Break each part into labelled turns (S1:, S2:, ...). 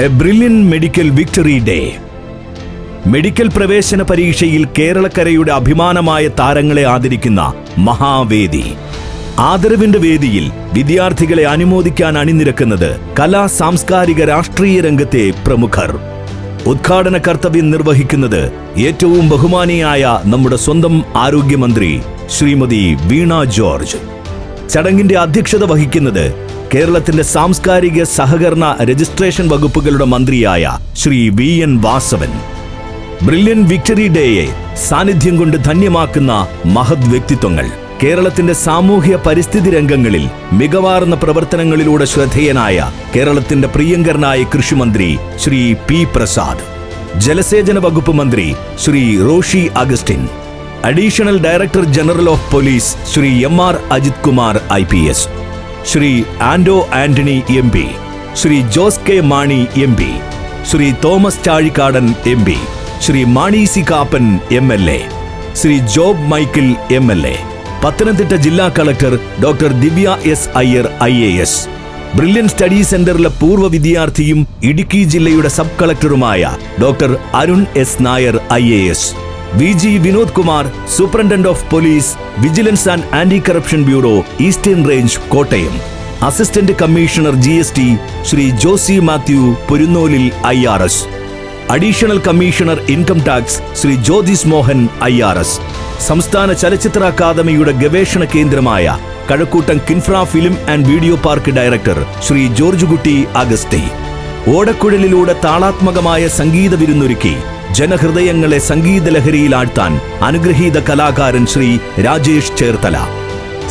S1: A brilliant medical victory day. Medical പ്രവേശന പരീക്ഷയിൽ കേരളക്കരയുടെ അഭിമാനമായ താരങ്ങളെ ആദരിക്കുന്ന മഹാവേദി. ആദരവിന്റെ വേദിയിൽ വിദ്യാർത്ഥികളെ അനുമോദിക്കാൻ അണിനിരക്കുന്നത് കലാ സാംസ്കാരിക രാഷ്ട്രീയ രംഗത്തെ പ്രമുഖർ. ഉദ്ഘാടന കർത്തവ്യം നിർവഹിക്കുന്നത് ഏറ്റവും ബഹുമാനിയായ നമ്മുടെ സ്വന്തം ആരോഗ്യമന്ത്രി ശ്രീമതി വീണ ജോർജ്. ചടങ്ങിന്റെ അധ്യക്ഷത വഹിക്കുന്നത് കേരളത്തിന്റെ സാംസ്കാരിക സഹകരണ രജിസ്ട്രേഷൻ വകുപ്പുകളുടെ മന്ത്രിയായ Shri VN Vasavan. Brilliant victory ഡേയെ സാന്നിധ്യം കൊണ്ട് ധന്യമാക്കുന്ന മഹത് വ്യക്തിത്വങ്ങൾ. കേരളത്തിന്റെ സാമൂഹ്യ പരിസ്ഥിതി രംഗങ്ങളിൽ മികവാർന്ന പ്രവർത്തനങ്ങളിലൂടെ ശ്രദ്ധേയനായ കേരളത്തിന്റെ പ്രിയങ്കരനായ കൃഷിമന്ത്രി ശ്രീ P. പ്രസാദ്, ജലസേചന വകുപ്പ് മന്ത്രി Shri Roshi Augustine, additional director general of police Shri MR Ajith Kumar IPS, Shri Anto Antony MP, Shri Jose K Mani MP, Shri Thomas Chazhikadan MP, Shri Mani C Kappan MLA, Shri Job Michael MLA, Pathanamthitta ജില്ലാ collector doctor Divya S. Iyer IAS, Brilliant study സെന്ററിലെ പൂർവ്വ വിദ്യാർത്ഥിയും ഇടുക്കി ജില്ലയുടെ സബ് കളക്ടറുമായ doctor Arun S. Nair IAS, VG Vinod Kumar, superintendent of police, vigilance and anti corruption bureau, eastern range, Kottayam, assistant commissioner GST Shri Josy Mathew Purunnolil IRS, additional commissioner income tax Shri Jyothis Mohan IRS, സംസ്ഥാന ചലച്ചിത്ര അക്കാദമിയുടെ ഗവേഷണ കേന്ദ്രമായ Kazhakkoottam Kinfra film and video park director Shri George Kutty Augusthy. ഓടക്കുഴലിലൂടെ താളാത്മകമായ സംഗീത വിരുന്നൊരുക്കി ജനഹൃദയങ്ങളെ സംഗീത ലഹരിയിലാഴ്ത്താൻ അനുഗ്രഹീത കലാകാരൻ ശ്രീ രാജേഷ് ചേർത്തല.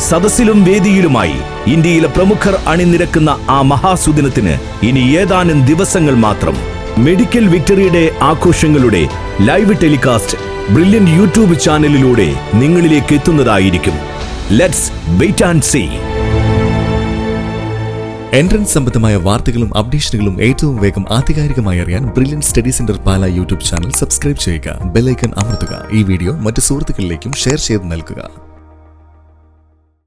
S1: സദസ്സിലും വേദിയിലുമായി ഇന്ത്യയിലെ പ്രമുഖർ അണിനിരക്കുന്ന ആ മഹാസുദിനത്തിന് ഇനി ഏതാനും ദിവസങ്ങൾ മാത്രം. മെഡിക്കൽ വിക്ടറി ഡേ ആഘോഷങ്ങളുടെ ലൈവ് ടെലികാസ്റ്റ് ബ്രില്യൻ യൂട്യൂബ് ചാനലിലൂടെ നിങ്ങളിലേക്ക് എത്തുന്നതായിരിക്കും. Let's wait and see.
S2: Entrance സംബന്ധമായ വാർത്തകളും അപ്ഡേഷനുകളും ഏറ്റവും വേഗം ആധികാരികമായി അറിയാൻ Brilliant study centre Pala YouTube channel subscribe ചെയ്യുക. ബെൽ ഐക്കൺ അമർത്തുക. ഈ വീഡിയോ മറ്റ് സുഹൃത്തുക്കളിലേക്കും ഷെയർ ചെയ്ത് നൽകുക.